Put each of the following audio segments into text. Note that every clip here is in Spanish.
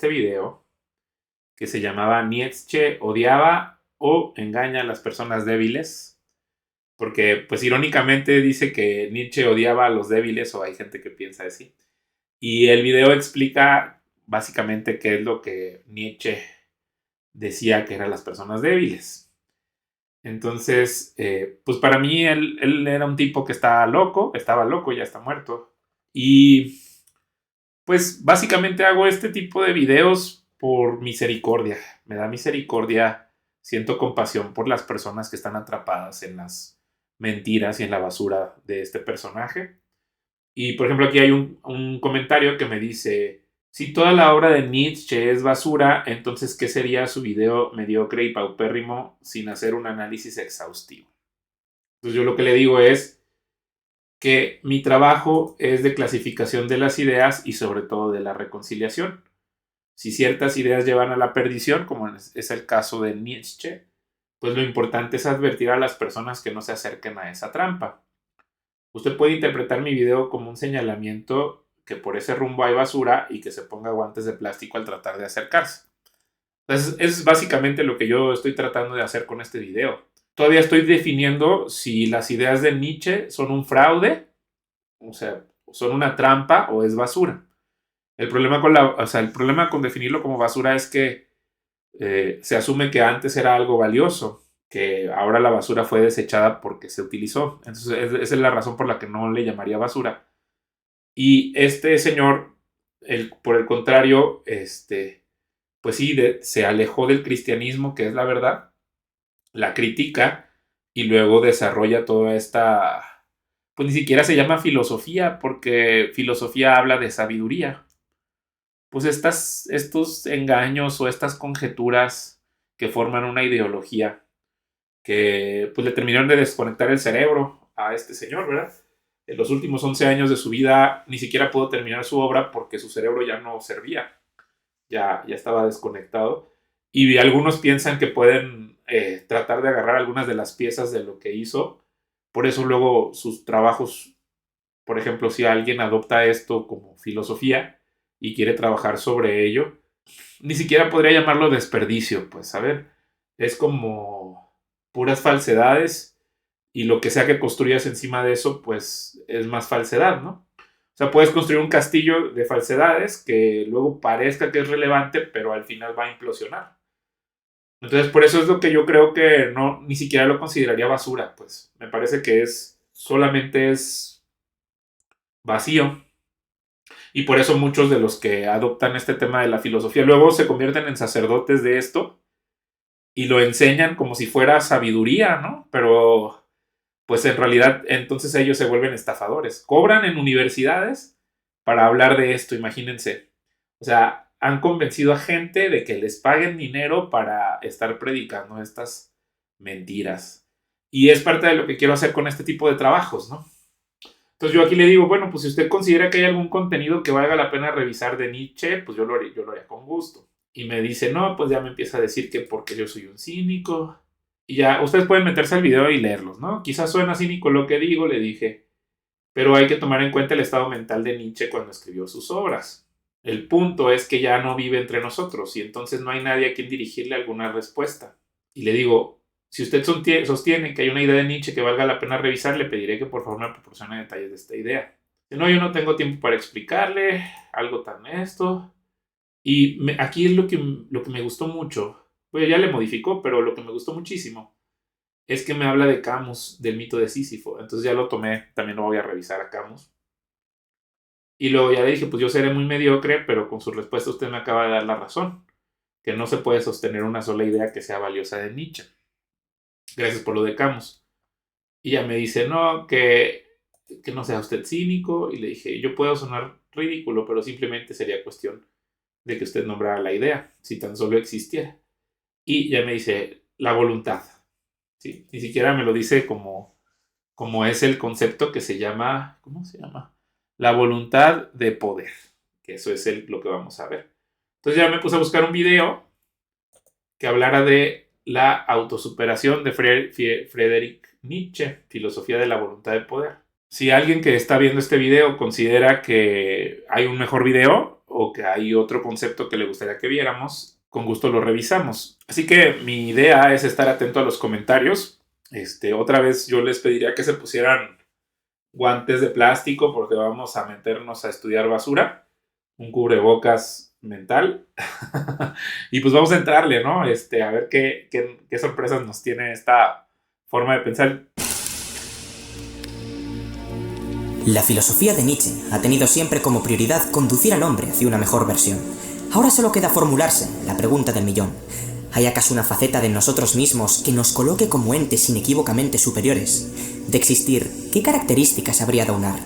este video que se llamaba Nietzsche odiaba o engaña a las personas débiles, porque pues irónicamente dice que Nietzsche odiaba a los débiles, o hay gente que piensa así. Y el video explica básicamente qué es lo que Nietzsche decía que eran las personas débiles. Entonces, pues para mí él era un tipo que estaba loco, ya está muerto. Y pues básicamente hago este tipo de videos por misericordia. Me da misericordia, siento compasión por las personas que están atrapadas en las mentiras y en la basura de este personaje. Y por ejemplo aquí hay un comentario que me dice, si toda la obra de Nietzsche es basura, entonces ¿qué sería su video mediocre y paupérrimo sin hacer un análisis exhaustivo? Entonces yo lo que le digo es que mi trabajo es de clasificación de las ideas y sobre todo de la reconciliación. Si ciertas ideas llevan a la perdición, como es el caso de Nietzsche, pues lo importante es advertir a las personas que no se acerquen a esa trampa. Usted puede interpretar mi video como un señalamiento que por ese rumbo hay basura y que se ponga guantes de plástico al tratar de acercarse. Entonces, es básicamente lo que yo estoy tratando de hacer con este video. Todavía estoy definiendo si las ideas de Nietzsche son un fraude, o sea, son una trampa o es basura. El problema el problema con definirlo como basura es que se asume que antes era algo valioso, que ahora la basura fue desechada porque se utilizó. Entonces, esa es la razón por la que no le llamaría basura. Y este señor, por el contrario, pues sí, se alejó del cristianismo, que es la verdad, la critica y luego desarrolla toda esta, pues ni siquiera se llama filosofía, porque filosofía habla de sabiduría. Pues estos engaños o estas conjeturas que forman una ideología que pues le terminaron de desconectar el cerebro a este señor, ¿verdad? En los últimos 11 años de su vida ni siquiera pudo terminar su obra porque su cerebro ya no servía, ya estaba desconectado. Y algunos piensan que pueden tratar de agarrar algunas de las piezas de lo que hizo. Por eso luego sus trabajos, por ejemplo, si alguien adopta esto como filosofía y quiere trabajar sobre ello, ni siquiera podría llamarlo desperdicio, pues, a ver, es como puras falsedades y lo que sea que construyas encima de eso, pues es más falsedad, ¿no? O sea, puedes construir un castillo de falsedades que luego parezca que es relevante, pero al final va a implosionar. Entonces, por eso es lo que yo creo que no, ni siquiera lo consideraría basura, pues. Me parece que solamente es vacío. Y por eso muchos de los que adoptan este tema de la filosofía luego se convierten en sacerdotes de esto y lo enseñan como si fuera sabiduría, ¿no? Pero pues en realidad entonces ellos se vuelven estafadores. Cobran en universidades para hablar de esto, imagínense. O sea, han convencido a gente de que les paguen dinero para estar predicando estas mentiras. Y es parte de lo que quiero hacer con este tipo de trabajos, ¿no? Entonces yo aquí le digo, bueno, pues si usted considera que hay algún contenido que valga la pena revisar de Nietzsche, pues yo lo haría con gusto. Y me dice, no, pues ya me empieza a decir que porque yo soy un cínico. Y ya, ustedes pueden meterse al video y leerlos, ¿no? Quizás suena cínico lo que digo, le dije, pero hay que tomar en cuenta el estado mental de Nietzsche cuando escribió sus obras. El punto es que ya no vive entre nosotros y entonces no hay nadie a quien dirigirle alguna respuesta. Y le digo, si usted sostiene que hay una idea de Nietzsche que valga la pena revisar, le pediré que por favor me proporcione detalles de esta idea. Si no, yo no tengo tiempo para explicarle algo tan esto. Y aquí es lo que me gustó mucho. Pues ya le modificó, pero lo que me gustó muchísimo es que me habla de Camus, del mito de Sísifo. Entonces ya lo tomé, también lo voy a revisar a Camus. Y luego ya le dije, pues yo seré muy mediocre, pero con su respuesta usted me acaba de dar la razón, que no se puede sostener una sola idea que sea valiosa de Nietzsche. Gracias por lo de Camus. Y ella me dice, no, que no sea usted cínico. Y le dije, yo puedo sonar ridículo, pero simplemente sería cuestión de que usted nombrara la idea, si tan solo existiera. Y ya me dice, la voluntad. ¿Sí? Ni siquiera me lo dice como es el concepto que se llama, ¿cómo se llama? La voluntad de poder, que eso es lo que vamos a ver. Entonces ya me puse a buscar un video que hablara de la autosuperación de Friedrich Nietzsche, filosofía de la voluntad de poder. Si alguien que está viendo este video considera que hay un mejor video, o que hay otro concepto que le gustaría que viéramos, con gusto lo revisamos. Así que mi idea es estar atento a los comentarios. Otra vez yo les pediría que se pusieran guantes de plástico porque vamos a meternos a estudiar basura, un cubrebocas mental y pues vamos a entrarle, ¿no? A ver qué sorpresas nos tiene esta forma de pensar. La filosofía de Nietzsche ha tenido siempre como prioridad conducir al hombre hacia una mejor versión. Ahora solo queda formularse la pregunta del millón. ¿Hay acaso una faceta de nosotros mismos que nos coloque como entes inequívocamente superiores? De existir, ¿qué características habría de aunar?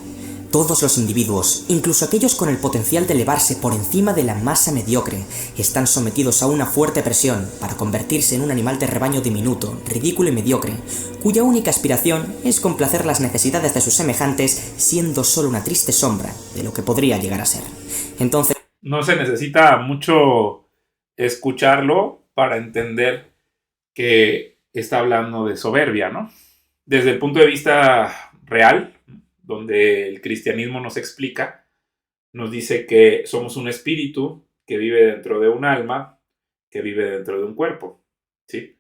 Todos los individuos, incluso aquellos con el potencial de elevarse por encima de la masa mediocre, están sometidos a una fuerte presión para convertirse en un animal de rebaño diminuto, ridículo y mediocre, cuya única aspiración es complacer las necesidades de sus semejantes, siendo solo una triste sombra de lo que podría llegar a ser. Entonces, no se necesita mucho escucharlo para entender que está hablando de soberbia, ¿no? Desde el punto de vista real, donde el cristianismo nos explica, nos dice que somos un espíritu que vive dentro de un alma, que vive dentro de un cuerpo, ¿sí?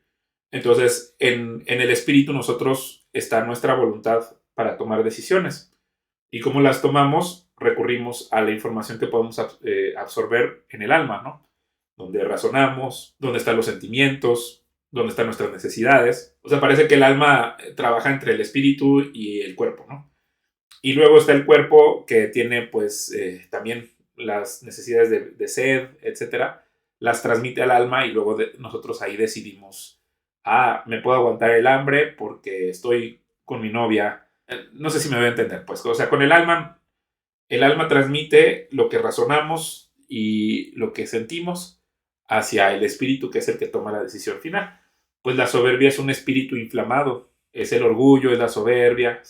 Entonces, en el espíritu nosotros está nuestra voluntad para tomar decisiones. Y como las tomamos, recurrimos a la información que podemos absorber en el alma, ¿no? Donde razonamos, donde están los sentimientos, donde están nuestras necesidades. O sea, parece que el alma trabaja entre el espíritu y el cuerpo, ¿no? Y luego está el cuerpo que tiene pues también las necesidades de sed, etcétera, las transmite al alma y luego nosotros ahí decidimos, me puedo aguantar el hambre porque estoy con mi novia. No sé si me voy a entender, pues, o sea, con el alma transmite lo que razonamos y lo que sentimos hacia el espíritu, que es el que toma la decisión final. Pues la soberbia es un espíritu inflamado, es el orgullo, es la soberbia,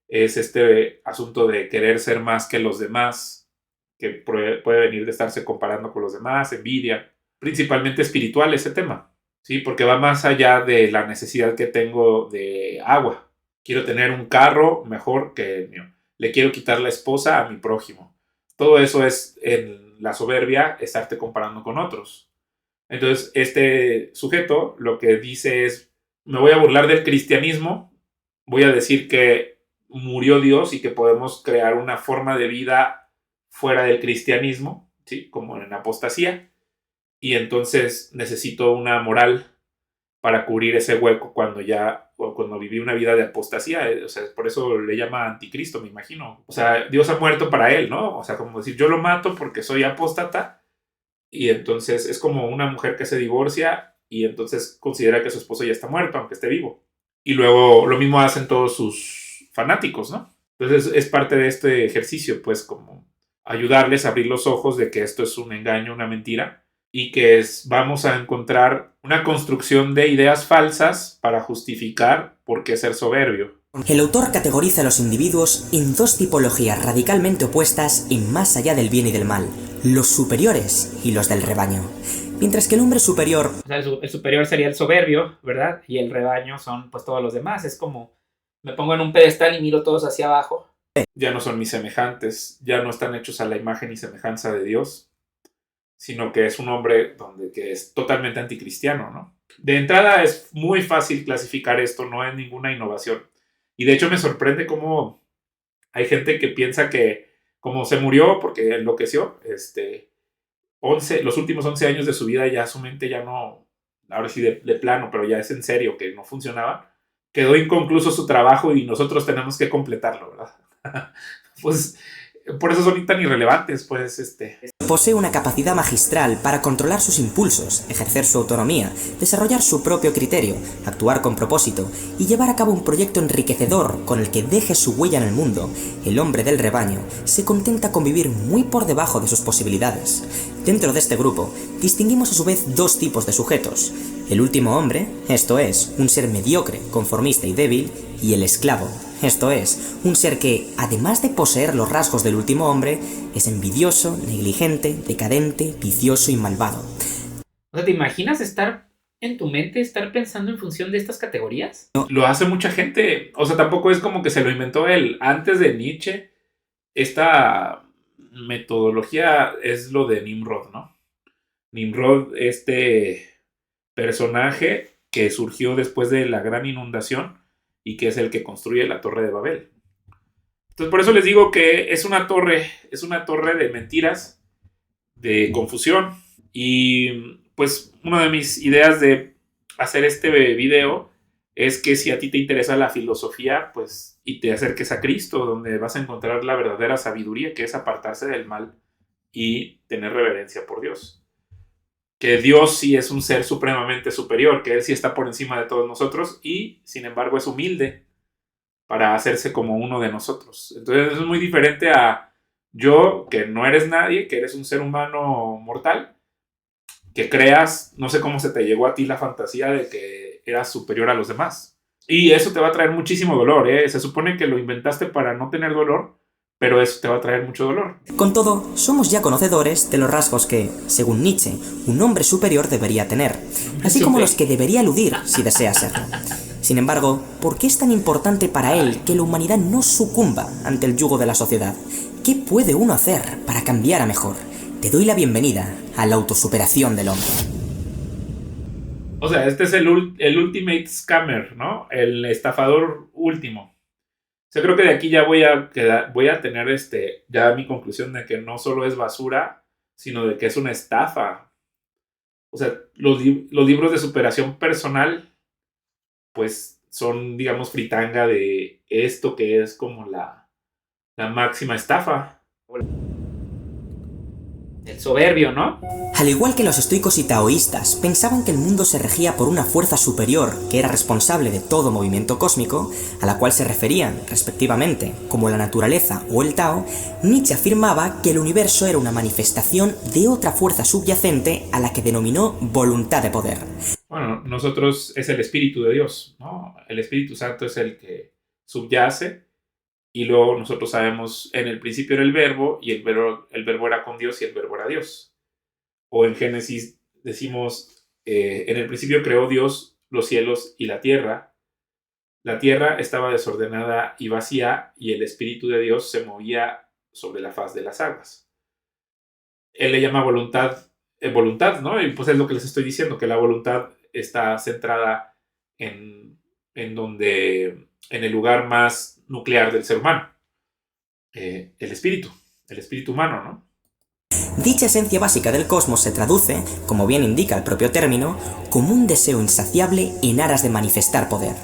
es este asunto de querer ser más que los demás, que puede venir de estarse comparando con los demás, envidia, principalmente espiritual ese tema, ¿sí? Porque va más allá de la necesidad que tengo de agua. Quiero tener un carro mejor que el mío. Le quiero quitar la esposa a mi prójimo. Todo eso es en la soberbia, estarte comparando con otros. Entonces, este sujeto lo que dice es, me voy a burlar del cristianismo, voy a decir que murió Dios y que podemos crear una forma de vida fuera del cristianismo, ¿sí? Como en apostasía, y entonces necesito una moral para cubrir ese hueco cuando viví una vida de apostasía. O sea, por eso le llama anticristo, me imagino. O sea, Dios ha muerto para él, ¿no? O sea, como decir, yo lo mato porque soy apóstata, y entonces es como una mujer que se divorcia y entonces considera que su esposo ya está muerto, aunque esté vivo. Y luego lo mismo hacen todos sus fanáticos, ¿no? Entonces es parte de este ejercicio, pues, como ayudarles a abrir los ojos de que esto es un engaño, una mentira, y que vamos a encontrar una construcción de ideas falsas para justificar por qué ser soberbio. el autor categoriza a los individuos en dos tipologías radicalmente opuestas en más allá del bien y del mal, los superiores y los del rebaño. Mientras que el hombre superior... O sea, el superior sería el soberbio, ¿verdad? Y el rebaño son pues todos los demás. Es como, me pongo en un pedestal y miro todos hacia abajo. Ya no son mis semejantes, ya no están hechos a la imagen y semejanza de Dios, sino que es un hombre que es totalmente anticristiano, ¿no? De entrada es muy fácil clasificar esto, no es ninguna innovación. Y de hecho me sorprende cómo hay gente que piensa que como se murió porque enloqueció, los últimos 11 años de su vida ya su mente ya no, ahora sí de plano, pero ya es en serio que no funcionaba, quedó inconcluso su trabajo y nosotros tenemos que completarlo, ¿verdad? Pues por eso son tan irrelevantes, pues posee una capacidad magistral para controlar sus impulsos, ejercer su autonomía, desarrollar su propio criterio, actuar con propósito y llevar a cabo un proyecto enriquecedor con el que deje su huella en el mundo. El hombre del rebaño se contenta con vivir muy por debajo de sus posibilidades. Dentro de este grupo, distinguimos a su vez dos tipos de sujetos. El último hombre, esto es, un ser mediocre, conformista y débil, y el esclavo, esto es, un ser que, además de poseer los rasgos del último hombre, es envidioso, negligente, decadente, vicioso y malvado. O sea, ¿te imaginas estar en tu mente, estar pensando en función de estas categorías? Lo hace mucha gente. O sea, tampoco es como que se lo inventó él. Antes de Nietzsche, esta metodología es lo de Nimrod, ¿no? Nimrod, este personaje que surgió después de la gran inundación y que es el que construye la Torre de Babel. Entonces, por eso les digo que es una torre de mentiras, de confusión. Y pues una de mis ideas de hacer este video es que si a ti te interesa la filosofía, pues y te acerques a Cristo, donde vas a encontrar la verdadera sabiduría, que es apartarse del mal y tener reverencia por Dios. Que Dios sí es un ser supremamente superior, que Él sí está por encima de todos nosotros y sin embargo es humilde para hacerse como uno de nosotros. Entonces es muy diferente a yo, que no eres nadie, que eres un ser humano mortal, que creas, no sé cómo se te llegó a ti la fantasía de que eras superior a los demás. Y eso te va a traer muchísimo dolor, ¿eh? Se supone que lo inventaste para no tener dolor, pero eso te va a traer mucho dolor. Con todo, somos ya conocedores de los rasgos que, según Nietzsche, un hombre superior debería tener, así como los que debería eludir si desea serlo. Sin embargo, ¿por qué es tan importante para él que la humanidad no sucumba ante el yugo de la sociedad? ¿Qué puede uno hacer para cambiar a mejor? Te doy la bienvenida a la autosuperación del hombre. O sea, este es el ultimate scammer, ¿no? El estafador último. Yo creo que de aquí ya voy a tener ya mi conclusión de que no solo es basura, sino de que es una estafa. O sea, los libros de superación personal, pues son, digamos, fritanga de esto que es como la máxima estafa. El soberbio, ¿no? Al igual que los estoicos y taoístas pensaban que el mundo se regía por una fuerza superior que era responsable de todo movimiento cósmico, a la cual se referían, respectivamente, como la naturaleza o el Tao, Nietzsche afirmaba que el universo era una manifestación de otra fuerza subyacente a la que denominó voluntad de poder. Bueno, nosotros es el Espíritu de Dios, ¿no? El Espíritu Santo es el que subyace. Y luego nosotros sabemos, en el principio era el verbo, y el verbo era con Dios y el verbo era Dios. O en Génesis decimos, en el principio creó Dios los cielos y la tierra. La tierra estaba desordenada y vacía, y el Espíritu de Dios se movía sobre la faz de las aguas. Él le llama voluntad, ¿no? Y pues es lo que les estoy diciendo, que la voluntad está centrada en el lugar más nuclear del ser humano, el espíritu humano, ¿no? Dicha esencia básica del cosmos se traduce, como bien indica el propio término, como un deseo insaciable en aras de manifestar poder.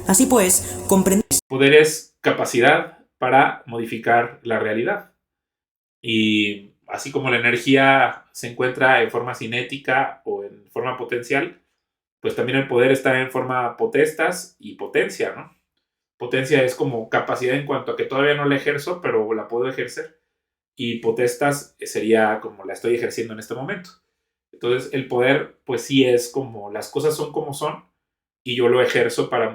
Así pues, comprender... Poder es capacidad para modificar la realidad. Y así como la energía se encuentra en forma cinética o en forma potencial, pues también el poder está en forma potestas y potencia, ¿no? Potencia es como capacidad en cuanto a que todavía no la ejerzo, pero la puedo ejercer. Y potestas sería como la estoy ejerciendo en este momento. Entonces el poder pues sí es como las cosas son como son y yo lo ejerzo para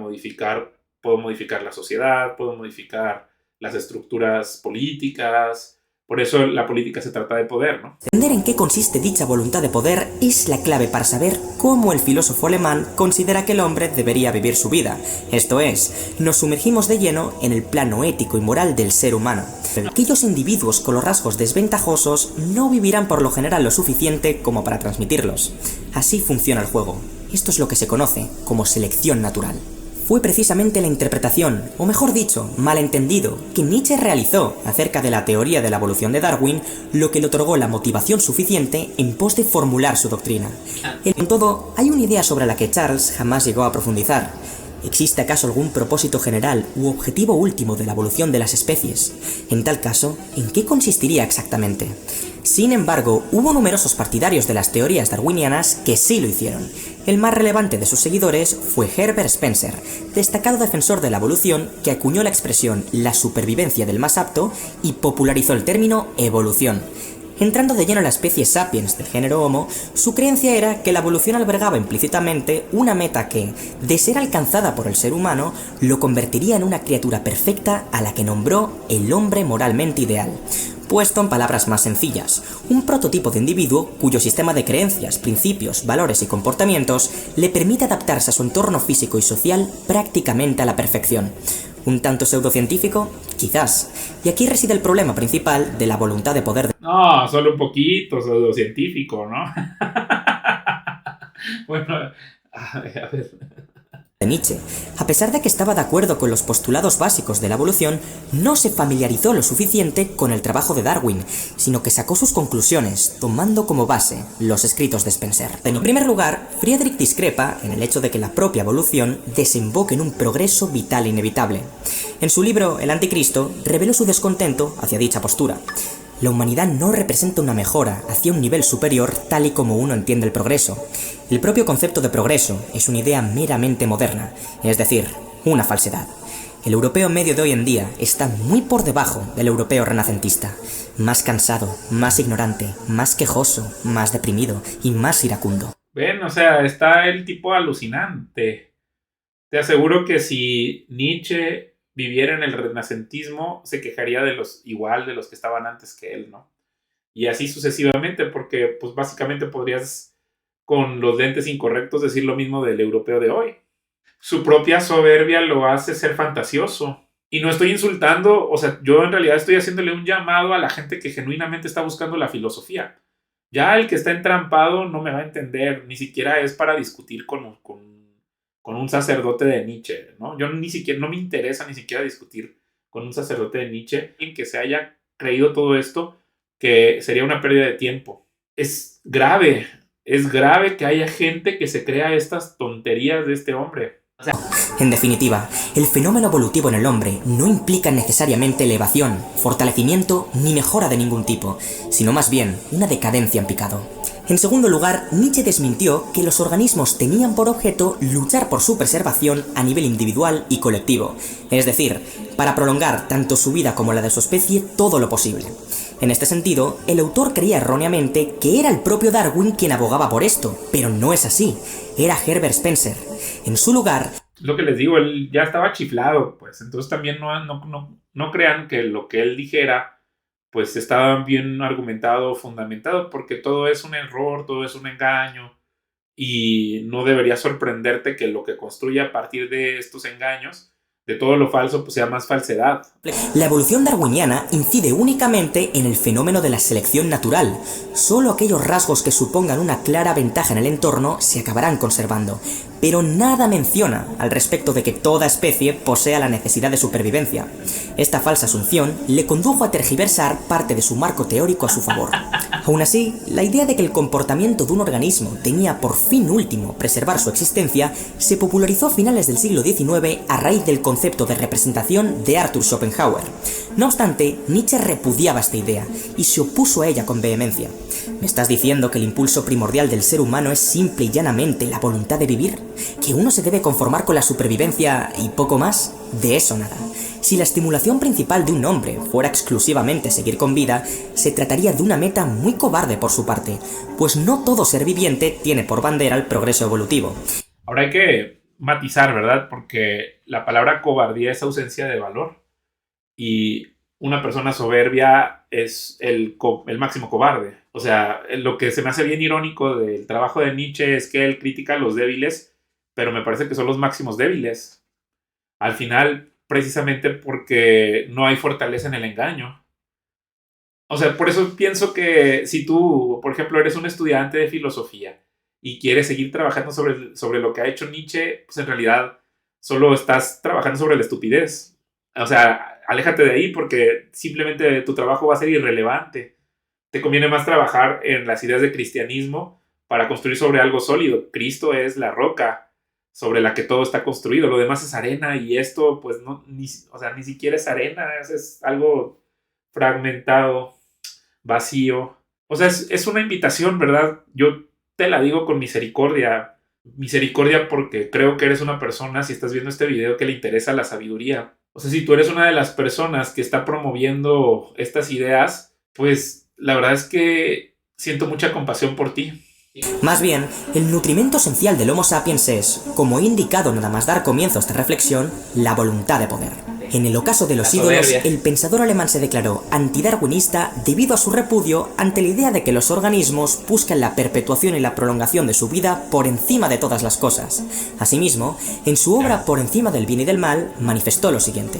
puedo modificar la sociedad, puedo modificar las estructuras políticas. Por eso la política se trata de poder, ¿no? Entender en qué consiste dicha voluntad de poder es la clave para saber cómo el filósofo alemán considera que el hombre debería vivir su vida. Esto es, nos sumergimos de lleno en el plano ético y moral del ser humano. Aquellos individuos con los rasgos desventajosos no vivirán por lo general lo suficiente como para transmitirlos. Así funciona el juego. Esto es lo que se conoce como selección natural. Fue precisamente la interpretación, o mejor dicho, malentendido, que Nietzsche realizó acerca de la teoría de la evolución de Darwin, lo que le otorgó la motivación suficiente en pos de formular su doctrina. En todo, hay una idea sobre la que Charles jamás llegó a profundizar. ¿Existe acaso algún propósito general u objetivo último de la evolución de las especies? En tal caso, ¿en qué consistiría exactamente? Sin embargo, hubo numerosos partidarios de las teorías darwinianas que sí lo hicieron. El más relevante de sus seguidores fue Herbert Spencer, destacado defensor de la evolución que acuñó la expresión la supervivencia del más apto y popularizó el término evolución. Entrando de lleno en la especie sapiens del género Homo, su creencia era que la evolución albergaba implícitamente una meta que, de ser alcanzada por el ser humano, lo convertiría en una criatura perfecta a la que nombró el hombre moralmente ideal. Puesto en palabras más sencillas, un prototipo de individuo cuyo sistema de creencias, principios, valores y comportamientos le permite adaptarse a su entorno físico y social prácticamente a la perfección. Un tanto pseudocientífico, Quizás. Y aquí reside el problema principal de la voluntad de poder No, solo un poquito, pseudocientífico, ¿no? Bueno, a ver. de Nietzsche. A pesar de que estaba de acuerdo con los postulados básicos de la evolución, no se familiarizó lo suficiente con el trabajo de Darwin, sino que sacó sus conclusiones, tomando como base los escritos de Spencer. En primer lugar, Friedrich discrepa en el hecho de que la propia evolución desemboque en un progreso vital inevitable. En su libro El Anticristo, reveló su descontento hacia dicha postura. La humanidad no representa una mejora hacia un nivel superior tal y como uno entiende el progreso. El propio concepto de progreso es una idea meramente moderna, es decir, una falsedad. El europeo medio de hoy en día está muy por debajo del europeo renacentista, más cansado, más ignorante, más quejoso, más deprimido y más iracundo. Ven, o sea, está el tipo alucinante. Te aseguro que si Nietzsche viviera en el renacentismo, se quejaría de los que estaban antes que él, ¿no? Y así sucesivamente, porque pues básicamente podrías con los lentes incorrectos decir lo mismo del europeo de hoy. Su propia soberbia lo hace ser fantasioso. Y no estoy insultando, o sea, yo en realidad estoy haciéndole un llamado a la gente que genuinamente está buscando la filosofía. Ya el que está entrampado no me va a entender, ni siquiera es para discutir con un sacerdote de Nietzsche, ¿no? Yo ni siquiera, no me interesa ni siquiera discutir con un sacerdote de Nietzsche en que se haya creído todo esto, que sería una pérdida de tiempo. Es grave que haya gente que se crea estas tonterías de este hombre. O sea, en definitiva, el fenómeno evolutivo en el hombre no implica necesariamente elevación, fortalecimiento ni mejora de ningún tipo, sino más bien una decadencia en picado. En segundo lugar, Nietzsche desmintió que los organismos tenían por objeto luchar por su preservación a nivel individual y colectivo, es decir, para prolongar tanto su vida como la de su especie todo lo posible. En este sentido, el autor creía erróneamente que era el propio Darwin quien abogaba por esto, pero no es así, era Herbert Spencer. En su lugar, lo que les digo, él ya estaba chiflado, pues entonces también no crean que lo que él dijera pues estaba bien argumentado, fundamentado, porque todo es un error, todo es un engaño, y no debería sorprenderte que lo que construye a partir de estos engaños, de todo lo falso, pues sea más falsedad. La evolución darwiniana incide únicamente en el fenómeno de la selección natural. Solo aquellos rasgos que supongan una clara ventaja en el entorno se acabarán conservando, pero nada menciona al respecto de que toda especie posea la necesidad de supervivencia. Esta falsa asunción le condujo a tergiversar parte de su marco teórico a su favor. Aún así, la idea de que el comportamiento de un organismo tenía por fin último preservar su existencia se popularizó a finales del siglo XIX a raíz del concepto de representación de Arthur Schopenhauer. No obstante, Nietzsche repudiaba esta idea y se opuso a ella con vehemencia. ¿Me estás diciendo que el impulso primordial del ser humano es simple y llanamente la voluntad de vivir? ¿Que uno se debe conformar con la supervivencia y poco más? De eso nada. Si la estimulación principal de un hombre fuera exclusivamente seguir con vida, se trataría de una meta muy cobarde por su parte, pues no todo ser viviente tiene por bandera el progreso evolutivo. Ahora hay que matizar, ¿verdad? Porque la palabra cobardía es ausencia de valor, y una persona soberbia es el máximo cobarde. O sea, lo que se me hace bien irónico del trabajo de Nietzsche es que él critica a los débiles, pero me parece que son los máximos débiles. Al final, precisamente porque no hay fortaleza en el engaño. O sea, por eso pienso que si tú, por ejemplo, eres un estudiante de filosofía y quieres seguir trabajando sobre lo que ha hecho Nietzsche, pues en realidad solo estás trabajando sobre la estupidez. O sea, aléjate de ahí porque simplemente tu trabajo va a ser irrelevante. Te conviene más trabajar en las ideas de cristianismo para construir sobre algo sólido. Cristo es la roca sobre la que todo está construido. Lo demás es arena, y esto pues ni siquiera es arena, es algo fragmentado, vacío. O sea, es una invitación, ¿verdad? Yo te la digo con misericordia. Misericordia porque creo que eres una persona, si estás viendo este video, que le interesa la sabiduría. O sea, si tú eres una de las personas que está promoviendo estas ideas, pues la verdad es que siento mucha compasión por ti. Más bien, el nutrimento esencial del Homo sapiens es, como he indicado nada más dar comienzo a esta reflexión, la voluntad de poder. En el ocaso de los ídolos, el pensador alemán se declaró antidarwinista debido a su repudio ante la idea de que los organismos buscan la perpetuación y la prolongación de su vida por encima de todas las cosas. Asimismo, en su obra Por encima del bien y del mal, manifestó lo siguiente: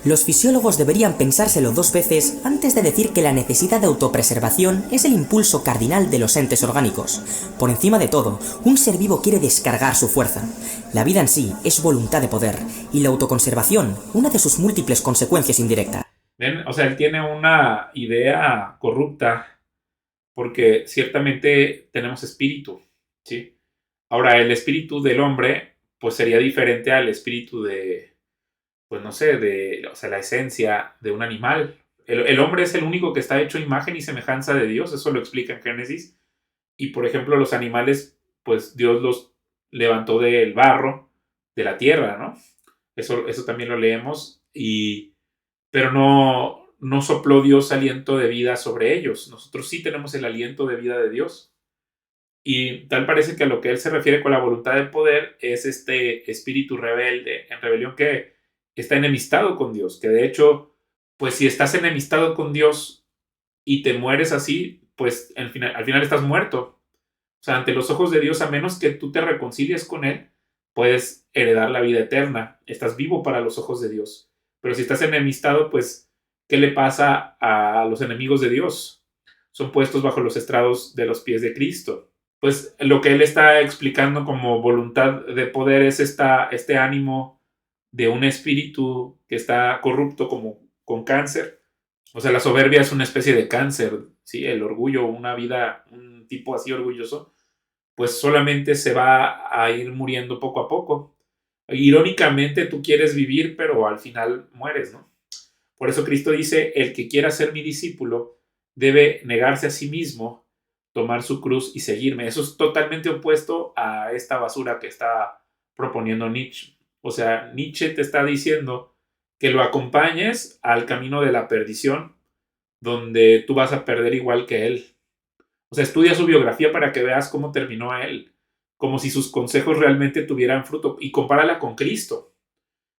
Los fisiólogos deberían pensárselo 2 veces antes de decir que la necesidad de autopreservación es el impulso cardinal de los entes orgánicos. Por encima de todo, un ser vivo quiere descargar su fuerza. La vida en sí es voluntad de poder, y la autoconservación, una de sus múltiples consecuencias indirectas. ¿Ven? O sea, él tiene una idea corrupta, porque ciertamente tenemos espíritu, ¿sí? Ahora, el espíritu del hombre, pues sería diferente al espíritu de, pues no sé, o sea, la esencia de un animal. El hombre es el único que está hecho imagen y semejanza de Dios, eso lo explica en Génesis. Y por ejemplo, los animales, pues Dios los levantó del barro, de la tierra, ¿no? Eso también lo leemos, pero no sopló Dios aliento de vida sobre ellos. Nosotros sí tenemos el aliento de vida de Dios. Y tal parece que a lo que él se refiere con la voluntad de poder es este espíritu rebelde, en rebelión, que está enemistado con Dios, que de hecho, pues si estás enemistado con Dios y te mueres así, pues al final estás muerto. O sea, ante los ojos de Dios, a menos que tú te reconcilies con Él, puedes heredar la vida eterna. Estás vivo para los ojos de Dios. Pero si estás enemistado, pues, ¿qué le pasa a los enemigos de Dios? Son puestos bajo los estrados de los pies de Cristo. Pues lo que él está explicando como voluntad de poder es este ánimo de un espíritu que está corrupto como con cáncer. O sea, la soberbia es una especie de cáncer, ¿sí? El orgullo, una vida, un tipo así orgulloso, pues solamente se va a ir muriendo poco a poco. Irónicamente, tú quieres vivir, pero al final mueres, ¿no? Por eso Cristo dice, el que quiera ser mi discípulo debe negarse a sí mismo, tomar su cruz y seguirme. Eso es totalmente opuesto a esta basura que está proponiendo Nietzsche. O sea, Nietzsche te está diciendo que lo acompañes al camino de la perdición, donde tú vas a perder igual que él. O sea, estudia su biografía para que veas cómo terminó a él, como si sus consejos realmente tuvieran fruto, y compárala con Cristo.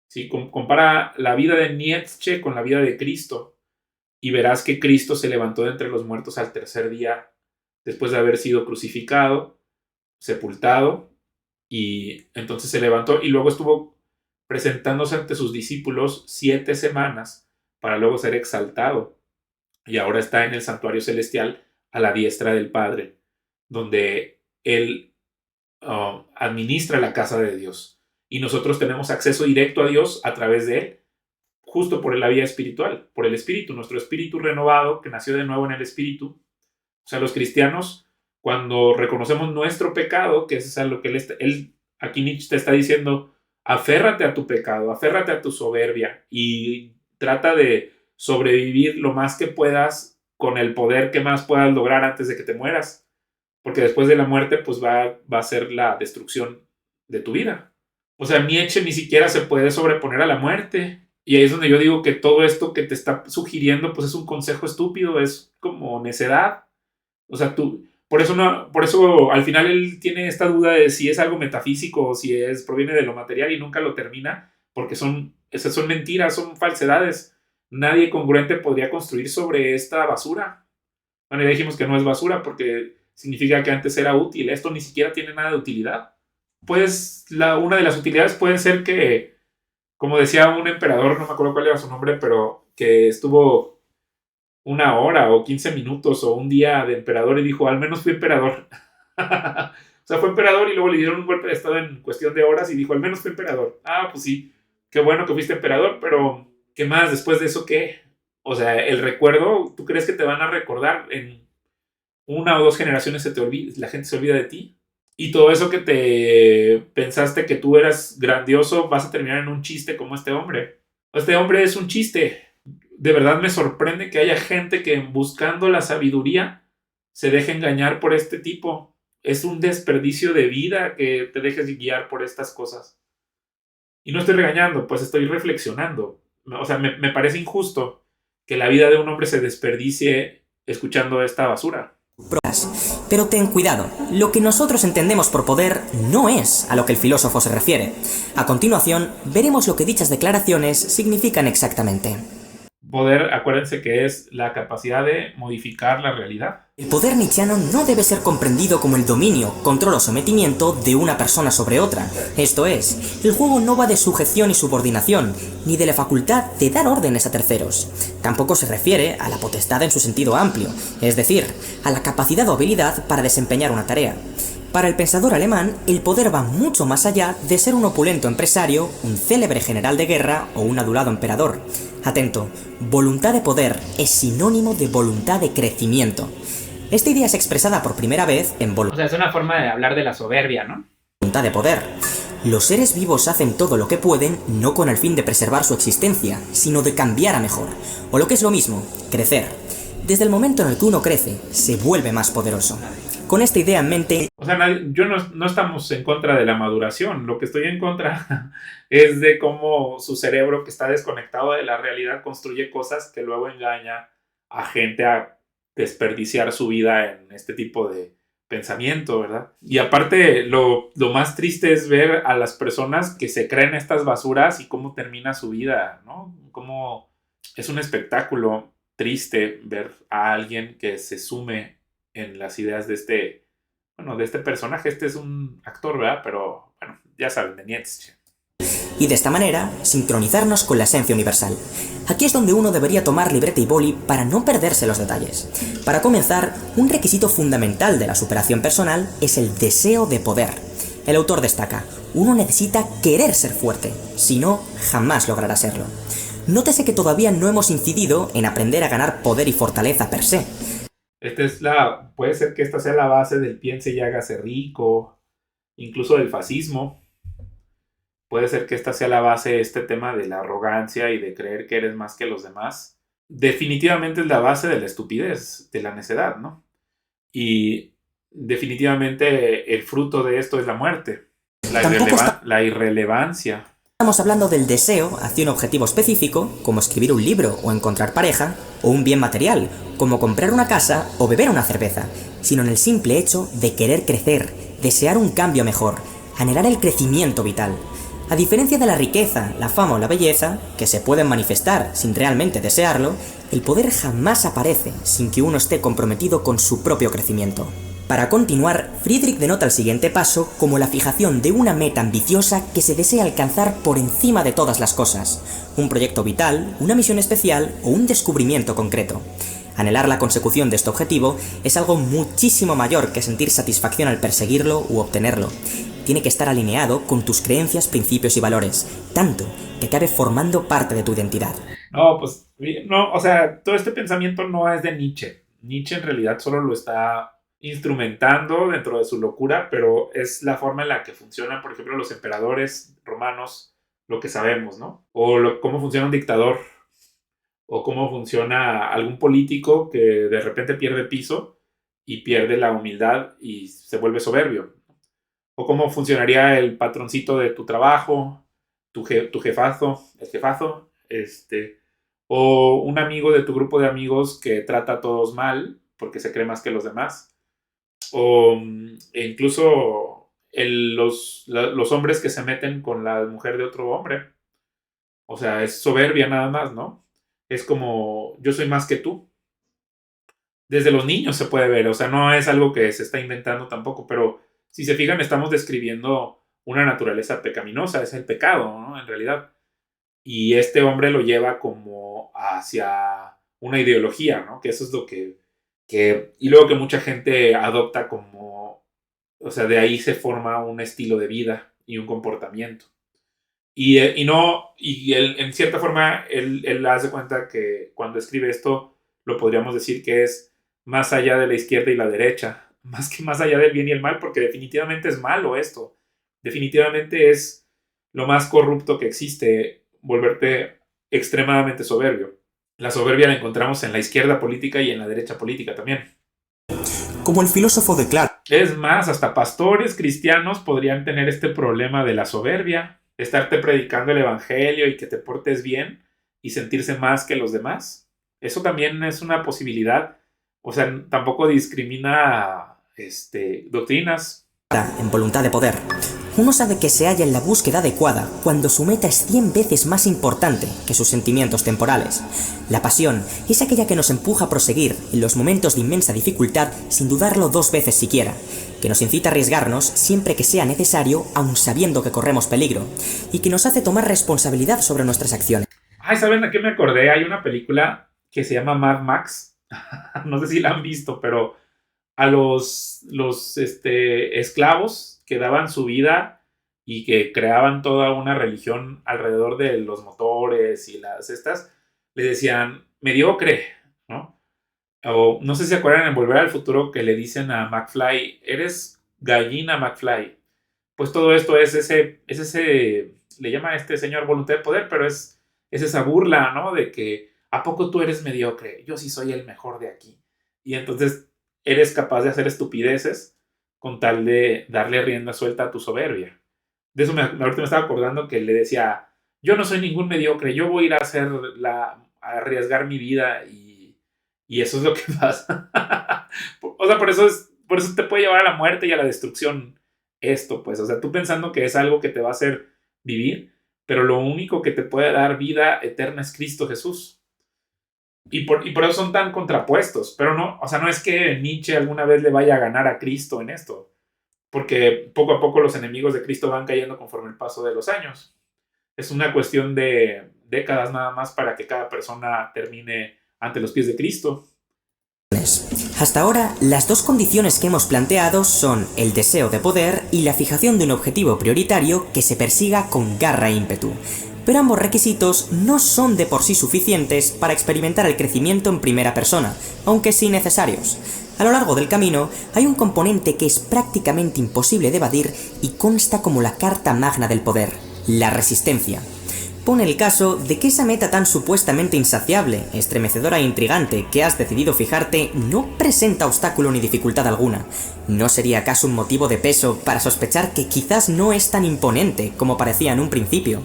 ¿Sí? Compara la vida de Nietzsche con la vida de Cristo y verás que Cristo se levantó de entre los muertos al tercer día después de haber sido crucificado, sepultado, y entonces se levantó y luego estuvo presentándose ante sus discípulos 7 semanas para luego ser exaltado. Y ahora está en el santuario celestial a la diestra del Padre, donde Él administra la casa de Dios. Y nosotros tenemos acceso directo a Dios a través de Él, justo por la vía espiritual, por el Espíritu, nuestro espíritu renovado que nació de nuevo en el Espíritu. O sea, los cristianos, cuando reconocemos nuestro pecado, que es lo que él aquí Nietzsche te está diciendo, aférrate a tu pecado, aférrate a tu soberbia y trata de sobrevivir lo más que puedas con el poder que más puedas lograr antes de que te mueras. Porque después de la muerte, pues va a ser la destrucción de tu vida. O sea, Nietzsche ni siquiera se puede sobreponer a la muerte. Y ahí es donde yo digo que todo esto que te está sugiriendo, pues es un consejo estúpido, es como necedad. O sea, por eso al final él tiene esta duda de si es algo metafísico o si proviene de lo material y nunca lo termina, porque esas son mentiras, son falsedades. Nadie congruente podría construir sobre esta basura. Bueno, ya dijimos que no es basura porque significa que antes era útil. Esto ni siquiera tiene nada de utilidad. Pues una de las utilidades puede ser que, como decía un emperador, no me acuerdo cuál era su nombre, pero que estuvo 1 hora o 15 minutos o un día de emperador y dijo, al menos fui emperador. O sea, fue emperador y luego le dieron un golpe de estado en cuestión de horas y dijo, al menos fui emperador. Ah, pues sí, qué bueno que fuiste emperador, pero ¿qué más? Después de eso, ¿qué? O sea, el recuerdo, ¿tú crees que te van a recordar en 1 o 2 generaciones la gente se olvida de ti? Y todo eso que te pensaste que tú eras grandioso, vas a terminar en un chiste como este hombre. Este hombre es un chiste. De verdad me sorprende que haya gente que buscando la sabiduría se deje engañar por este tipo. Es un desperdicio de vida que te dejes guiar por estas cosas. Y no estoy regañando, pues estoy reflexionando. O sea, me parece injusto que la vida de un hombre se desperdicie escuchando esta basura. Pero ten cuidado, lo que nosotros entendemos por poder no es a lo que el filósofo se refiere. A continuación, veremos lo que dichas declaraciones significan exactamente. Poder, acuérdense que es la capacidad de modificar la realidad. El poder nietzscheano no debe ser comprendido como el dominio, control o sometimiento de una persona sobre otra. Esto es, el juego no va de sujeción y subordinación, ni de la facultad de dar órdenes a terceros. Tampoco se refiere a la potestad en su sentido amplio, es decir, a la capacidad o habilidad para desempeñar una tarea. Para el pensador alemán, el poder va mucho más allá de ser un opulento empresario, un célebre general de guerra o un adulado emperador. Atento, voluntad de poder es sinónimo de voluntad de crecimiento. Esta idea es expresada por primera vez en O sea, es una forma de hablar de la soberbia, ¿no? voluntad de poder. Los seres vivos hacen todo lo que pueden no con el fin de preservar su existencia, sino de cambiar a mejor. O lo que es lo mismo, crecer. Desde el momento en el que uno crece, se vuelve más poderoso. Con esta idea en mente... O sea, yo no estamos en contra de la maduración. Lo que estoy en contra es de cómo su cerebro, que está desconectado de la realidad, construye cosas que luego engaña a gente a desperdiciar su vida en este tipo de pensamiento, ¿verdad? Y aparte, lo más triste es ver a las personas que se creen estas basuras y cómo termina su vida, ¿no? Cómo es un espectáculo triste ver a alguien que se sume en las ideas de este personaje. Este es un actor, ¿verdad? Pero, bueno, ya saben, de Nietzsche. Y de esta manera, sincronizarnos con la esencia universal. Aquí es donde uno debería tomar libreta y boli para no perderse los detalles. Para comenzar, un requisito fundamental de la superación personal es el deseo de poder. El autor destaca, uno necesita querer ser fuerte, si no, jamás logrará serlo. Nótese que todavía no hemos incidido en aprender a ganar poder y fortaleza per se. Puede ser que esta sea la base del piense y hágase rico, incluso del fascismo. Puede ser que esta sea la base de este tema de la arrogancia y de creer que eres más que los demás. Definitivamente es la base de la estupidez, de la necedad, ¿no? Y definitivamente el fruto de esto es la muerte, la irrelevancia. Estamos hablando del deseo hacia un objetivo específico, como escribir un libro o encontrar pareja, o un bien material, como comprar una casa o beber una cerveza, sino en el simple hecho de querer crecer, desear un cambio mejor, anhelar el crecimiento vital. A diferencia de la riqueza, la fama o la belleza, que se pueden manifestar sin realmente desearlo, el poder jamás aparece sin que uno esté comprometido con su propio crecimiento. Para continuar, Friedrich denota el siguiente paso como la fijación de una meta ambiciosa que se desea alcanzar por encima de todas las cosas, un proyecto vital, una misión especial o un descubrimiento concreto. Anhelar la consecución de este objetivo es algo muchísimo mayor que sentir satisfacción al perseguirlo u obtenerlo. Tiene que estar alineado con tus creencias, principios y valores, tanto que acabe formando parte de tu identidad. No, pues, no, o sea, todo este pensamiento no es de Nietzsche. Nietzsche en realidad solo lo está instrumentando dentro de su locura, pero es la forma en la que funcionan, por ejemplo, los emperadores romanos, lo que sabemos, ¿no? O cómo funciona un dictador, o cómo funciona algún político que de repente pierde piso y pierde la humildad y se vuelve soberbio. O cómo funcionaría el patroncito de tu trabajo, tu jefazo, el jefazo, o un amigo de tu grupo de amigos que trata a todos mal porque se cree más que los demás, o incluso los hombres que se meten con la mujer de otro hombre. O sea, es soberbia nada más, ¿no? Es como, yo soy más que tú. Desde los niños se puede ver, o sea, no es algo que se está inventando tampoco, pero si se fijan, estamos describiendo una naturaleza pecaminosa, es el pecado, ¿no? En realidad. Y este hombre lo lleva como hacia una ideología, ¿no? Que eso es lo que y luego que mucha gente adopta como, o sea, de ahí se forma un estilo de vida y un comportamiento. Y él, en cierta forma, él hace cuenta que cuando escribe esto, lo podríamos decir que es más allá de la izquierda y la derecha, más que más allá del bien y el mal, porque definitivamente es malo esto. Definitivamente es lo más corrupto que existe, volverte extremadamente soberbio. La soberbia la encontramos en la izquierda política y en la derecha política también. Como el filósofo declara. Es más, hasta pastores cristianos podrían tener este problema de la soberbia, estarte predicando el evangelio y que te portes bien y sentirse más que los demás. Eso también es una posibilidad. O sea, tampoco discrimina doctrinas. En voluntad de poder. Uno sabe que se halla en la búsqueda adecuada cuando su meta es 100 veces más importante que sus sentimientos temporales. La pasión es aquella que nos empuja a proseguir en los momentos de inmensa dificultad sin dudarlo 2 veces siquiera, que nos incita a arriesgarnos siempre que sea necesario aun sabiendo que corremos peligro, y que nos hace tomar responsabilidad sobre nuestras acciones. Ay, ¿saben a qué me acordé? Hay una película que se llama Mad Max. No sé si la han visto, pero a los esclavos que daban su vida y que creaban toda una religión alrededor de los motores y le decían mediocre, ¿no? O no sé si se acuerdan en Volver al Futuro que le dicen a McFly, eres gallina McFly. Pues todo esto es ese, le llama a este señor voluntad de poder, pero es esa burla, ¿no? De que, ¿a poco tú eres mediocre? Yo sí soy el mejor de aquí. Y entonces eres capaz de hacer estupideces con tal de darle rienda suelta a tu soberbia. De eso ahorita me estaba acordando que le decía, yo no soy ningún mediocre, yo voy a ir a arriesgar mi vida y eso es lo que pasa. O sea, por eso te puede llevar a la muerte y a la destrucción esto, pues. O sea, tú pensando que es algo que te va a hacer vivir, pero lo único que te puede dar vida eterna es Cristo Jesús. Y por eso son tan contrapuestos. Pero no, o sea, no es que Nietzsche alguna vez le vaya a ganar a Cristo en esto. Porque poco a poco los enemigos de Cristo van cayendo conforme el paso de los años. Es una cuestión de décadas nada más para que cada persona termine ante los pies de Cristo. Hasta ahora, las 2 condiciones que hemos planteado son el deseo de poder y la fijación de un objetivo prioritario que se persiga con garra e ímpetu. Pero ambos requisitos no son de por sí suficientes para experimentar el crecimiento en primera persona, aunque sí necesarios. A lo largo del camino, hay un componente que es prácticamente imposible de evadir y consta como la carta magna del poder: la resistencia. Pone el caso de que esa meta tan supuestamente insaciable, estremecedora e intrigante que has decidido fijarte no presenta obstáculo ni dificultad alguna. ¿No sería acaso un motivo de peso para sospechar que quizás no es tan imponente como parecía en un principio?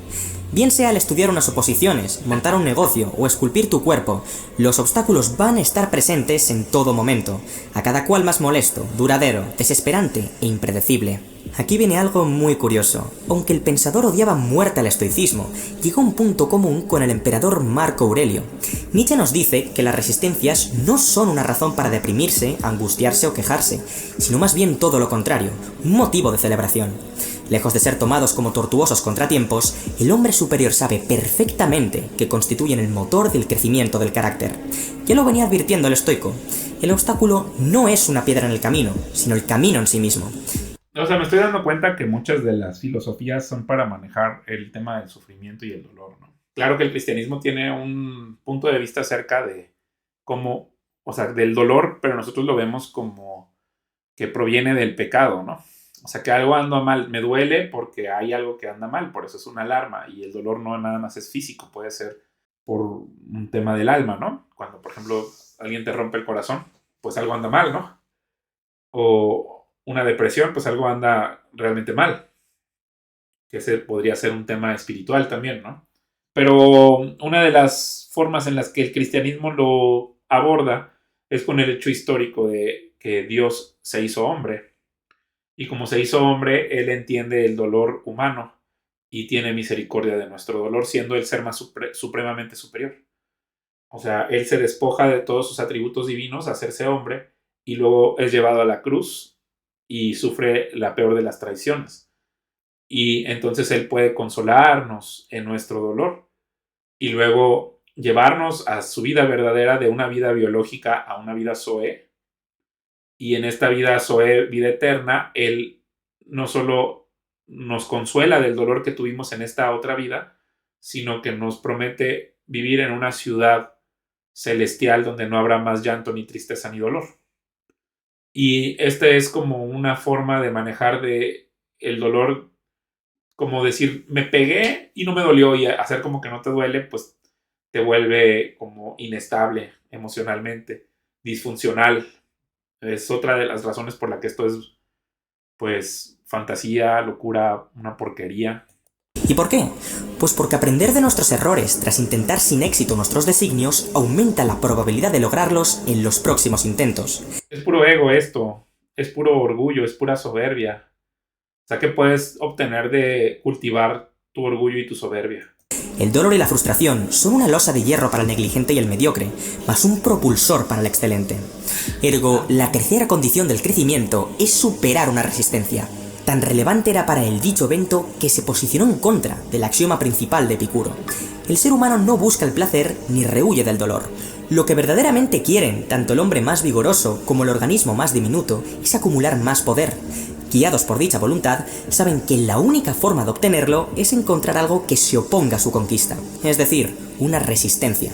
Bien sea al estudiar unas oposiciones, montar un negocio o esculpir tu cuerpo, los obstáculos van a estar presentes en todo momento, a cada cual más molesto, duradero, desesperante e impredecible. Aquí viene algo muy curioso. Aunque el pensador odiaba a muerte al estoicismo, llegó a un punto común con el emperador Marco Aurelio. Nietzsche nos dice que las resistencias no son una razón para deprimirse, angustiarse o quejarse, sino más bien todo lo contrario, un motivo de celebración. Lejos de ser tomados como tortuosos contratiempos, el hombre superior sabe perfectamente que constituyen el motor del crecimiento del carácter. Ya lo venía advirtiendo el estoico. El obstáculo no es una piedra en el camino, sino el camino en sí mismo. O sea, me estoy dando cuenta que muchas de las filosofías son para manejar el tema del sufrimiento y el dolor, ¿no? Claro que el cristianismo tiene un punto de vista acerca de cómo, o sea, del dolor, pero nosotros lo vemos como que proviene del pecado, ¿no? O sea, que algo anda mal, me duele porque hay algo que anda mal, por eso es una alarma. Y el dolor no nada más es físico, puede ser por un tema del alma, ¿no? Cuando, por ejemplo, alguien te rompe el corazón, pues algo anda mal, ¿no? O una depresión, pues algo anda realmente mal. Que ese podría ser un tema espiritual también, ¿no? Pero una de las formas en las que el cristianismo lo aborda es con el hecho histórico de que Dios se hizo hombre. Y como se hizo hombre, Él entiende el dolor humano y tiene misericordia de nuestro dolor, siendo el ser más supremamente superior. O sea, Él se despoja de todos sus atributos divinos, hacerse hombre, y luego es llevado a la cruz y sufre la peor de las traiciones. Y entonces Él puede consolarnos en nuestro dolor y luego llevarnos a su vida verdadera, de una vida biológica a una vida zoe. Y en esta vida zoe, vida eterna, Él no solo nos consuela del dolor que tuvimos en esta otra vida, sino que nos promete vivir en una ciudad celestial donde no habrá más llanto, ni tristeza, ni dolor. Y esta es como una forma de manejar el dolor, como decir, me pegué y no me dolió, y hacer como que no te duele, pues te vuelve como inestable emocionalmente, disfuncional. Es otra de las razones por la que esto es, pues, fantasía, locura, una porquería. ¿Y por qué? Pues porque aprender de nuestros errores tras intentar sin éxito nuestros designios aumenta la probabilidad de lograrlos en los próximos intentos. Es puro ego esto, es puro orgullo, es pura soberbia. sea, ¿qué puedes obtener de cultivar tu orgullo y tu soberbia? El dolor y la frustración son una losa de hierro para el negligente y el mediocre, más un propulsor para el excelente. Ergo, la tercera condición del crecimiento es superar una resistencia. Tan relevante era para él dicho evento que se posicionó en contra del axioma principal de Epicuro. El ser humano no busca el placer ni rehúye del dolor. Lo que verdaderamente quieren, tanto el hombre más vigoroso como el organismo más diminuto, es acumular más poder. Guiados por dicha voluntad, saben que la única forma de obtenerlo es encontrar algo que se oponga a su conquista, es decir, una resistencia.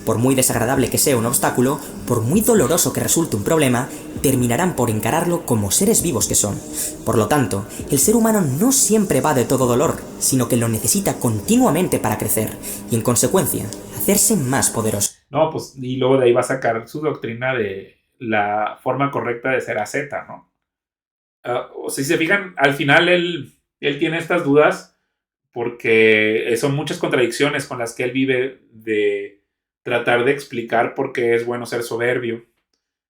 Por muy desagradable que sea un obstáculo, por muy doloroso que resulte un problema, terminarán por encararlo como seres vivos que son. Por lo tanto, el ser humano no siempre va de todo dolor, sino que lo necesita continuamente para crecer, y en consecuencia, hacerse más poderoso. No, pues, y luego de ahí va a sacar su doctrina de la forma correcta de ser asceta, ¿no? O sea, si se fijan, al final él tiene estas dudas porque son muchas contradicciones con las que él vive de tratar de explicar por qué es bueno ser soberbio.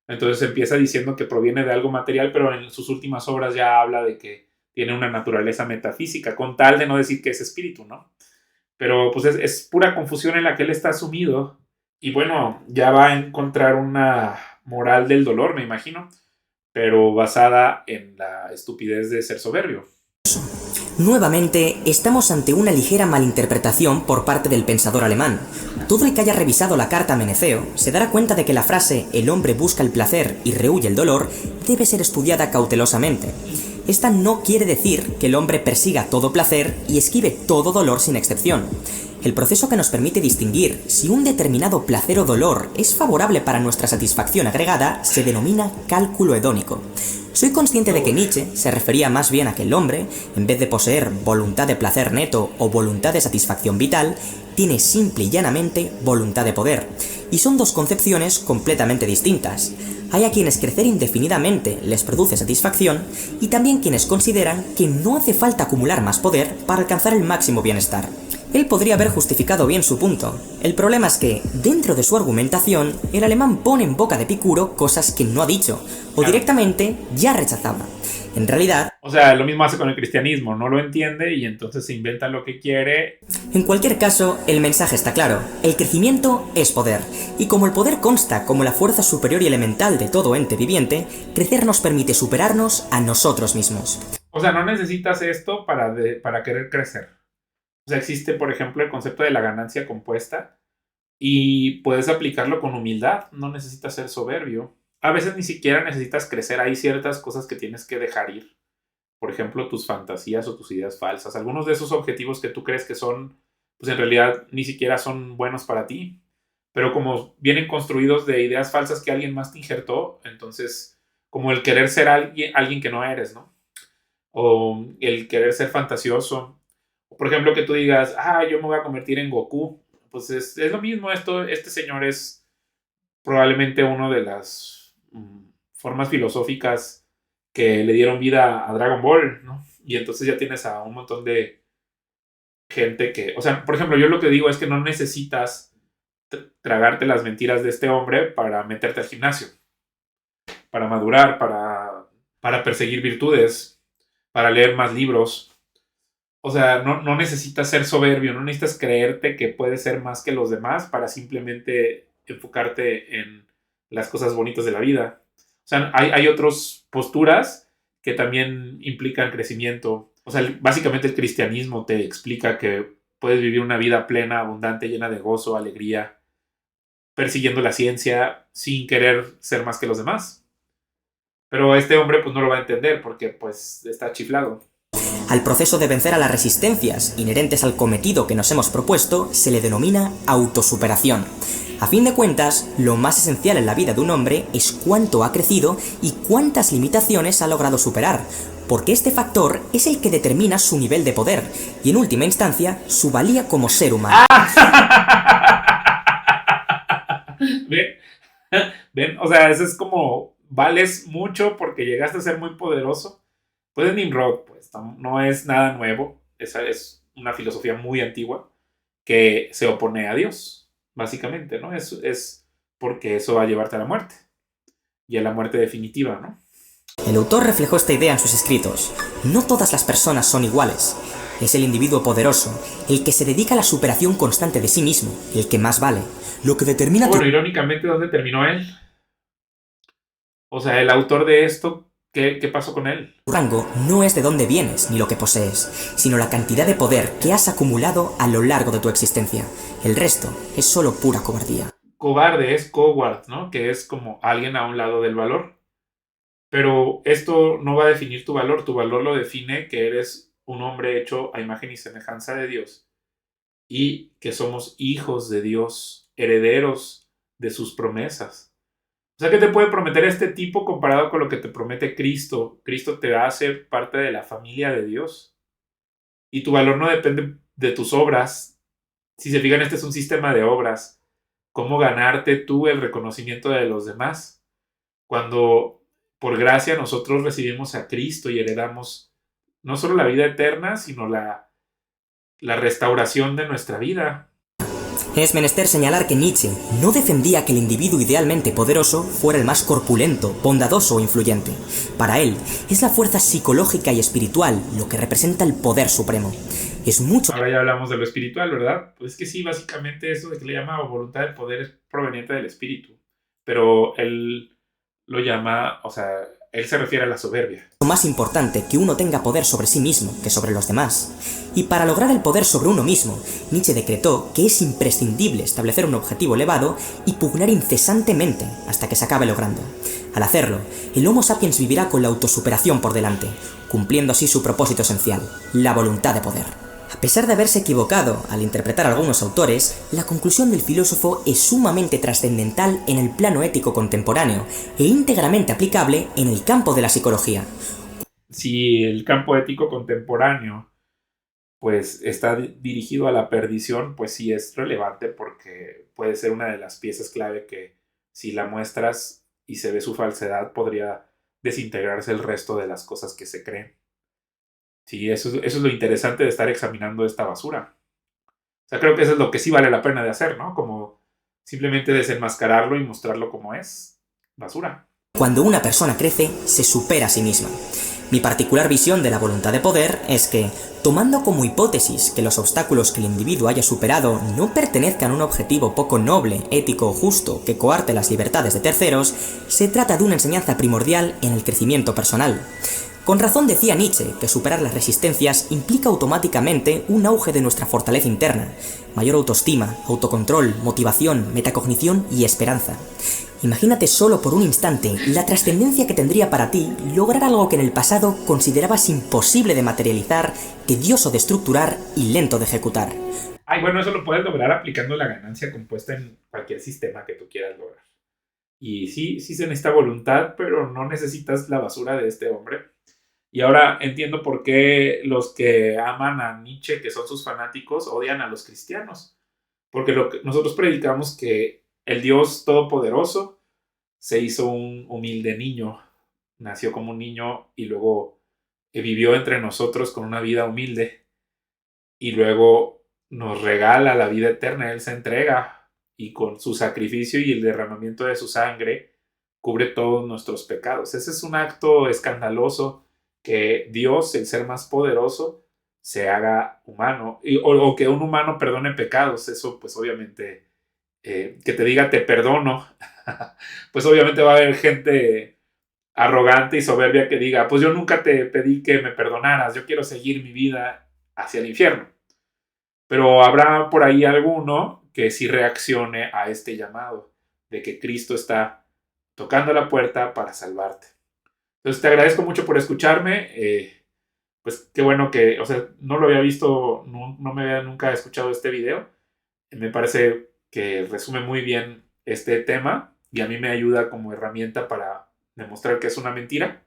Entonces empieza diciendo que proviene de algo material, pero en sus últimas obras ya habla de que tiene una naturaleza metafísica, con tal de no decir que es espíritu, ¿no? Pero pues es pura confusión en la que él está sumido. Y bueno, ya va a encontrar una moral del dolor, me imagino, pero basada en la estupidez de ser soberbio. Nuevamente, estamos ante una ligera malinterpretación por parte del pensador alemán. Todo el que haya revisado la carta a Meneceo se dará cuenta de que la frase «el hombre busca el placer y rehúye el dolor» debe ser estudiada cautelosamente. Esta no quiere decir que el hombre persiga todo placer y esquive todo dolor sin excepción. El proceso que nos permite distinguir si un determinado placer o dolor es favorable para nuestra satisfacción agregada se denomina cálculo hedónico. Soy consciente de que Nietzsche se refería más bien a que el hombre, en vez de poseer voluntad de placer neto o voluntad de satisfacción vital, tiene simple y llanamente voluntad de poder, y son dos concepciones completamente distintas. Hay a quienes crecer indefinidamente les produce satisfacción y también quienes consideran que no hace falta acumular más poder para alcanzar el máximo bienestar. Él podría haber justificado bien su punto. El problema es que, dentro de su argumentación, el alemán pone en boca de Epicuro cosas que no ha dicho, o directamente ya rechazaba. En realidad... O sea, lo mismo hace con el cristianismo, no lo entiende y entonces se inventa lo que quiere. En cualquier caso, el mensaje está claro. El crecimiento es poder. Y como el poder consta como la fuerza superior y elemental de todo ente viviente, crecer nos permite superarnos a nosotros mismos. O sea, no necesitas esto para querer crecer. O sea, existe, por ejemplo, el concepto de la ganancia compuesta y puedes aplicarlo con humildad. No necesitas ser soberbio. A veces ni siquiera necesitas crecer. Hay ciertas cosas que tienes que dejar ir. Por ejemplo, tus fantasías o tus ideas falsas. Algunos de esos objetivos que tú crees que son, pues en realidad ni siquiera son buenos para ti. Pero como vienen construidos de ideas falsas que alguien más te injertó, entonces, como el querer ser alguien que no eres, ¿no? O el querer ser fantasioso. Por ejemplo, que tú digas, yo me voy a convertir en Goku. Pues es lo mismo esto. Este señor es probablemente una de las formas filosóficas que le dieron vida a Dragon Ball, ¿no? Y entonces ya tienes a un montón de gente que, o sea, por ejemplo, yo lo que digo es que no necesitas tragarte las mentiras de este hombre para meterte al gimnasio, para madurar, para perseguir virtudes, para leer más libros. O sea, no necesitas ser soberbio, no necesitas creerte que puedes ser más que los demás para simplemente enfocarte en las cosas bonitas de la vida. O sea, hay otras posturas que también implican crecimiento. O sea, básicamente el cristianismo te explica que puedes vivir una vida plena, abundante, llena de gozo, alegría, persiguiendo la ciencia sin querer ser más que los demás. Pero este hombre pues no lo va a entender porque pues está chiflado. Al proceso de vencer a las resistencias inherentes al cometido que nos hemos propuesto se le denomina autosuperación. A fin de cuentas, lo más esencial en la vida de un hombre es cuánto ha crecido y cuántas limitaciones ha logrado superar, porque este factor es el que determina su nivel de poder y, en última instancia, su valía como ser humano. ¿Ven? ¿Ven? O sea, eso es como, vales mucho porque llegaste a ser muy poderoso. Pues Nimrod, pues no es nada nuevo. Esa es una filosofía muy antigua que se opone a Dios, básicamente, ¿no? Es porque eso va a llevarte a la muerte. Y a la muerte definitiva, ¿no? El autor reflejó esta idea en sus escritos. No todas las personas son iguales. Es el individuo poderoso, el que se dedica a la superación constante de sí mismo, el que más vale. Lo que determina Bueno, irónicamente, ¿dónde terminó él? O sea, el autor de esto, ¿qué pasó con él? tu rango no es de dónde vienes ni lo que posees, sino la cantidad de poder que has acumulado a lo largo de tu existencia. El resto es solo pura cobardía. Cobarde es coward, ¿no? Que es como alguien a un lado del valor. Pero esto no va a definir tu valor lo define que eres un hombre hecho a imagen y semejanza de Dios y que somos hijos de Dios, herederos de sus promesas. O sea, ¿qué te puede prometer este tipo comparado con lo que te promete Cristo? Cristo te hace parte de la familia de Dios y tu valor no depende de tus obras. Si se fijan, este es un sistema de obras. ¿Cómo ganarte tú el reconocimiento de los demás? Cuando por gracia nosotros recibimos a Cristo y heredamos no solo la vida eterna, sino la restauración de nuestra vida. Es menester señalar que Nietzsche no defendía que el individuo idealmente poderoso fuera el más corpulento, bondadoso o influyente. Para él, es la fuerza psicológica y espiritual lo que representa el poder supremo. Es mucho... Ahora ya hablamos de lo espiritual, ¿verdad? Pues es que sí, básicamente eso de que le llama voluntad de poder es proveniente del espíritu. Pero él lo llama, o sea, él se refiere a la soberbia. más importante que uno tenga poder sobre sí mismo que sobre los demás. Y para lograr el poder sobre uno mismo, Nietzsche decretó que es imprescindible establecer un objetivo elevado y pugnar incesantemente hasta que se acabe logrando. Al hacerlo, el Homo sapiens vivirá con la autosuperación por delante, cumpliendo así su propósito esencial, la voluntad de poder. A pesar de haberse equivocado al interpretar a algunos autores, la conclusión del filósofo es sumamente trascendental en el plano ético contemporáneo e íntegramente aplicable en el campo de la psicología. Si el campo ético contemporáneo pues está dirigido a la perdición, pues sí es relevante porque puede ser una de las piezas clave que si la muestras y se ve su falsedad podría desintegrarse el resto de las cosas que se creen. Sí, eso es lo interesante de estar examinando esta basura. O sea, creo que eso es lo que sí vale la pena de hacer, ¿no? Como simplemente desenmascararlo y mostrarlo como es. Basura. Cuando una persona crece, se supera a sí misma. Mi particular visión de la voluntad de poder es que, tomando como hipótesis que los obstáculos que el individuo haya superado no pertenezcan a un objetivo poco noble, ético o justo que coarte las libertades de terceros, se trata de una enseñanza primordial en el crecimiento personal. Con razón decía Nietzsche que superar las resistencias implica automáticamente un auge de nuestra fortaleza interna, mayor autoestima, autocontrol, motivación, metacognición y esperanza. Imagínate solo por un instante la trascendencia que tendría para ti lograr algo que en el pasado considerabas imposible de materializar, tedioso de estructurar y lento de ejecutar. Ay, bueno, eso lo puedes lograr aplicando la ganancia compuesta en cualquier sistema que tú quieras lograr. Y sí se necesita voluntad, pero no necesitas la basura de este hombre. Y ahora entiendo por qué los que aman a Nietzsche, que son sus fanáticos, odian a los cristianos. Porque nosotros predicamos que el Dios Todopoderoso se hizo un humilde niño, nació como un niño y luego vivió entre nosotros con una vida humilde y luego nos regala la vida eterna, Él se entrega y con su sacrificio y el derramamiento de su sangre cubre todos nuestros pecados. Ese es un acto escandaloso que Dios, el ser más poderoso, se haga humano o que un humano perdone pecados. Eso pues obviamente que te diga te perdono, pues obviamente va a haber gente arrogante y soberbia que diga, pues yo nunca te pedí que me perdonaras, yo quiero seguir mi vida hacia el infierno. Pero habrá por ahí alguno que sí reaccione a este llamado de que Cristo está tocando la puerta para salvarte. Entonces te agradezco mucho por escucharme. Pues qué bueno que, o sea, no lo había visto, no me había nunca escuchado este video. Me parece que resume muy bien este tema y a mí me ayuda como herramienta para demostrar que es una mentira.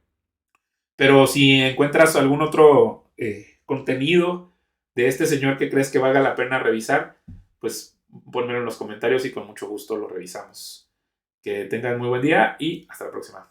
Pero si encuentras algún otro contenido de este señor que crees que valga la pena revisar, pues ponmelo en los comentarios y con mucho gusto lo revisamos. Que tengan muy buen día y hasta la próxima.